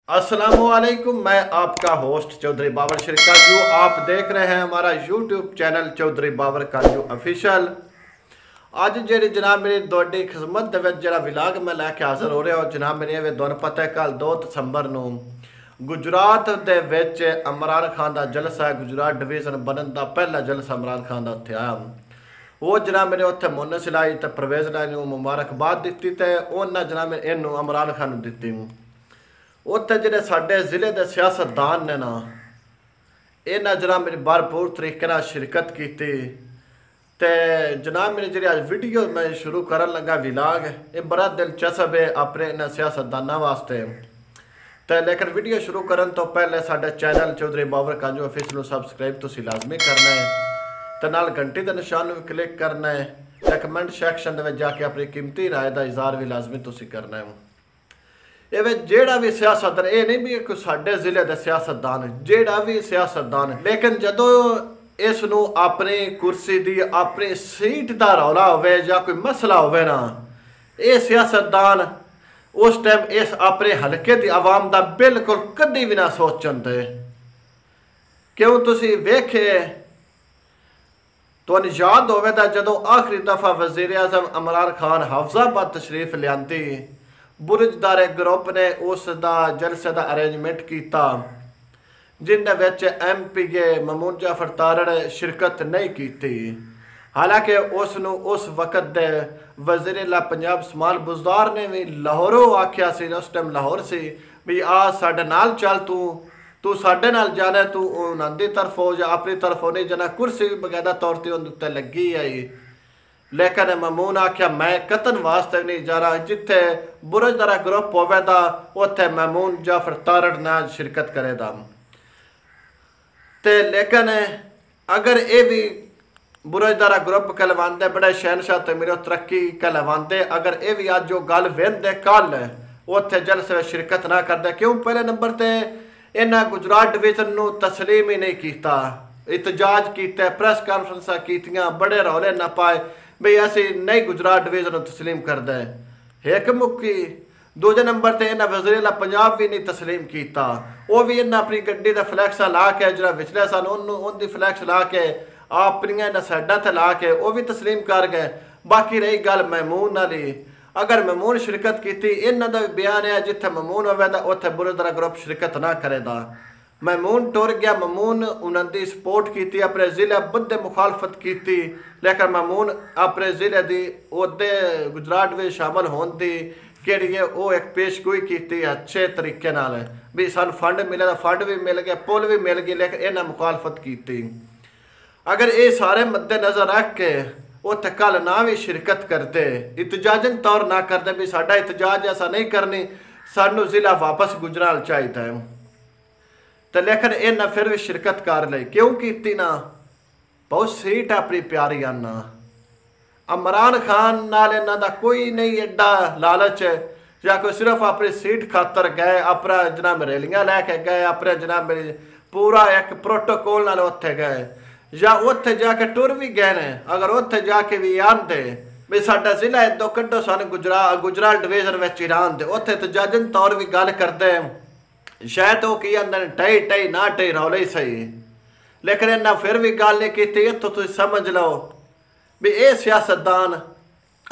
अस्सलामुअलैकुम। मैं आपका होस्ट चौधरी बाबर काजू। आप देख रहे हैं हमारा यूट्यूब चैनल चौधरी बाबर काजू ऑफिशियल। ਅੱਜ ਜਿਹੜੀ जनाब मेरी ਤੁਹਾਡੀ खिदमत ਦੇ ਵਿੱਚ ਜਿਹੜਾ ਵਿਲਾਗ ਮੈਂ ਲੈ ਕੇ ਹਾਜ਼ਰ ਹੋ ਰਿਹਾ जनाब मेरी ਇਹ ਤੁਹਾਨੂੰ ਪਤਾ ਹੈ ਕੱਲ 2 ਦਸੰਬਰ ਨੂੰ ਗੁਜਰਾਤ ਦੇ ਵਿੱਚ ਇਮਰਾਨ ਖਾਨ ਦਾ ਜਲਸਾ ਹੈ। ਗੁਜਰਾਤ ਡਿਵੀਜ਼ਨ ਬਣਨ ਦਾ ਪਹਿਲਾ ਜਲਸਾ ਇਮਰਾਨ ਖਾਨ ਦਾ ਉੱਥੇ ਆਇਆ। ਉਹ जनाब मेरे ਉੱਥੇ ਮੁਨਸ ਲਾਈ ਤੇ ਪ੍ਰਵੇਜ਼ ਲਾਈ ਨੂੰ ਮੁਬਾਰਕਬਾਦ ਦਿੱਤੀ ਤੇ ਉਹਨਾਂ जनाब ਇਹਨੂੰ ਇਮਰਾਨ ਖਾਨ ਨੂੰ ਦਿੱਤੀ। ਉੱਥੇ ਜਿਹੜੇ ਸਾਡੇ ਜ਼ਿਲ੍ਹੇ ਦੇ ਸਿਆਸਤਦਾਨ ਨੇ ਨਾ ਇਹਨਾਂ जनाब मेरी भरपूर तरीके ਨਾਲ शिरकत की। तो जनाब मेरी जी अज वीडियो मैं शुरू कर लगा विलाग ये बड़ा दिलचस्प है अपने इन्होंने सियासतदाना वास्ते। तो लेकिन वीडियो शुरू करने तो पहले साडे चैनल चौधरी बाबर काजू ऑफिस में सबसक्राइब तुसी लाजमी करना है तो नाल घंटी के निशान भी क्लिक करना है तो कमेंट सैक्शन में जाके अपनी कीमती राय का इजहार भी लाजमी तुसी करना है। ये जेड़ा भी सियासतदान ये नहीं भी कोई साडे जिले के सियासतदान जेड़ा भी सियासतदान लेकिन जदों इस नूं अपनी कुर्सी की अपनी सीट का रौला होवे या कोई मसला होवे ना ये सियासतदान उस टाइम इस अपने हल्के की आवाम का बिल्कुल कदी भी ना सोचन दे। क्यों तुसी वेखे तुहानूं याद होवेगा जदों आखिरी दफ़ा वज़ीर आज़म इमरान खान हफ्ज़ाबाद तशरीफ लियांदी बुरजदार ग्रुप ने उसका जलसे का अरेंजमेंट किया जिन्हें विच MP ममून जाफर तारड़ शिरकत नहीं की। हालांकि उसनू उस वक्त दे वज़ीर पंजाब समान बुज़दार ने भी लाहौरों आख्या सी उस टाइम लाहौर से भी आ साडे नाल चल तू साडे नाल जाना तू उन्हां दी तरफों या अपनी तरफों नहीं जाना। कुर्सी भी बकायदा तौर पर उन्हें उत्ते लगी आई लेकिन ममून आख्या मैं कतन वास्ते नहीं जा रहा जिथे बुरजदारा ग्रुप होवेगा उत्थे ममून जाफर तारड़ ना शिरकत करेगा। लेकिन अगर ये भी बुरजदारा ग्रुप कहलवाते बड़े शहनशाह ते मेरे तरक्की कहलवाते अगर ये भी अज गल वेंदे कल उत्थे जलसे शिरकत ना करते। क्यों पहले नंबर ते इन्हां गुजरात डिवीजन नूं तस्लीम ही नहीं किया इतजाज किया प्रेस कॉन्फ्रेंसा कीतियां बड़े रौले ना पाए भी असी नहीं गुजरात डिवीजन तस्लीम करते एक मुक्की। दूजे नंबर पर इन्हें वज़ीर पंजाब भी नहीं तस्लीम किया वो भी इन्हें अपनी गड्डी का फ्लैक्स ला के जो विचले सन उनकी फ्लैक्स ला के अपनी इन्हें साइडा ते ला के वो भी तस्लीम कर गए। बाकी रही गल ममून वाली अगर ममून शिरकत की इन्हों का भी बयान है जिथे ममून होगा उत्थे बुरजदारा ग्रुप शिरकत ना करेगा। ममून टुर गया ममून उन्होंने सपोर्ट की अपने जिले बदे मुखालफत की लेकिन ममून अपने जिले की उहदे गुजरात में शामिल होने की कि वो एक पेशगोई की अच्छे तरीके नाल भी सन फंड मिले फंड भी मिल गया पुल भी मिल गई लेकिन इन्हें मुखालफत की। अगर ये सारे मद्देनज़र रख के उत्थे कल ना भी शिरकत करते इतजाजन तौर ना करते भी साडा इतजाज ऐसा नहीं करनी सानू जिला वापस गुजराल चाहिए तो लेकिन इन्हें फिर भी शिरकत कर ली। क्यों की ना बहुत सीट अपनी प्यारी आना इमरान खान नाल इन्हां दा कोई नहीं एडा लालच या कोई सिर्फ अपनी सीट खातर गए अपना जनाब रैलियां लैके गए अपने जनाब पूरा एक प्रोटोकॉल नाल उत्थे गए या उत्थे जाके टुर भी गए ने अगर उत्थे जाके भी आंदे भी साडा जिला इदों कड्डो सन गुजरात डिवीजन में ईरान दे उत्थे तजाजन तौर भी गल करते शायद वो की आंदे टई टई ना टई रौले ही सही लेकिन इन्हें फिर भी गल नहीं की। इत्थों तुसीं समझ लो भी ये सियासतदान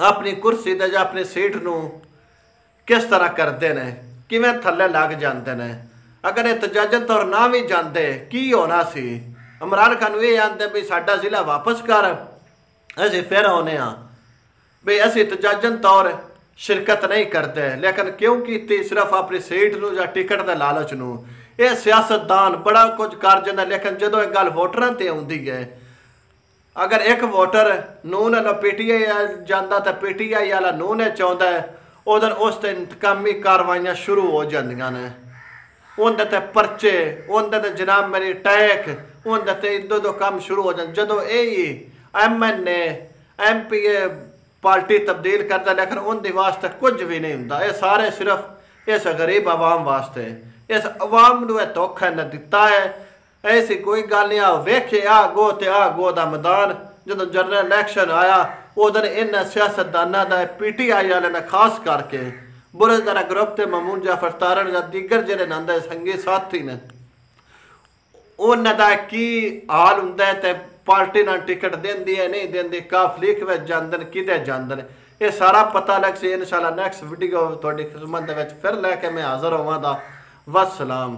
अपनी कुर्सी ते या अपनी सीट नूं किस तरह करते हैं किवें थल्ले लग जाते हैं। अगर इतजाजन तौर ना भी जाते की होना सी इमरान खान ये आते भी साडा जिला वापस कर असीं फिर आने भी असीं इतजाजन तौर शिरकत नहीं करते लेकिन क्यों की सिर्फ अपनी सीट नूं या टिकट के लालच नूं ये सियासतदान बड़ा कुछ कर जाता लेकिन जदों एक गल वोटरां ते आउंदी है अगर एक वोटर नून वाला PTI जाता तो PTI वाला नून चाहता है उधर उस ते इंतकामी कार्रवाइयाँ शुरू हो जांदियां ने उनदे ते परचे उनदे ते जनाब मेरी टैक उनदे ते इदो दो काम शुरू हो जाते जदों यही MNA MPA पार्टी तब्दील करता लेकिन उनके वास्ते कुछ भी नहीं होंदा। ये सारे सिर्फ इस गरीब आवाम वास्ते इस आवाम नूं धोखा न दिता है। ऐसी कोई गल नहीं वेखे आ गो का मैदान जो जनरल इलैक्शन आया उधर इन्हें सियासतदाना का PTI वाले ने खास करके बुरजदारा ग्रुप ते मामून जाफर तारण या दीगर जेडे नंदे संगी साथी ने उन्हां दा की हाल हुंदा है ते पार्टी ना टिकट देंदी है नहीं देंदी काफलीक विच जांदे ने किदे जांदे ने ये सारा पता लग सी इंशाल्लाह नेक्स्ट वीडियो तुहाडी खिदमत दे विच फिर लैके मैं हाज़र होवां दा वस्सलाम।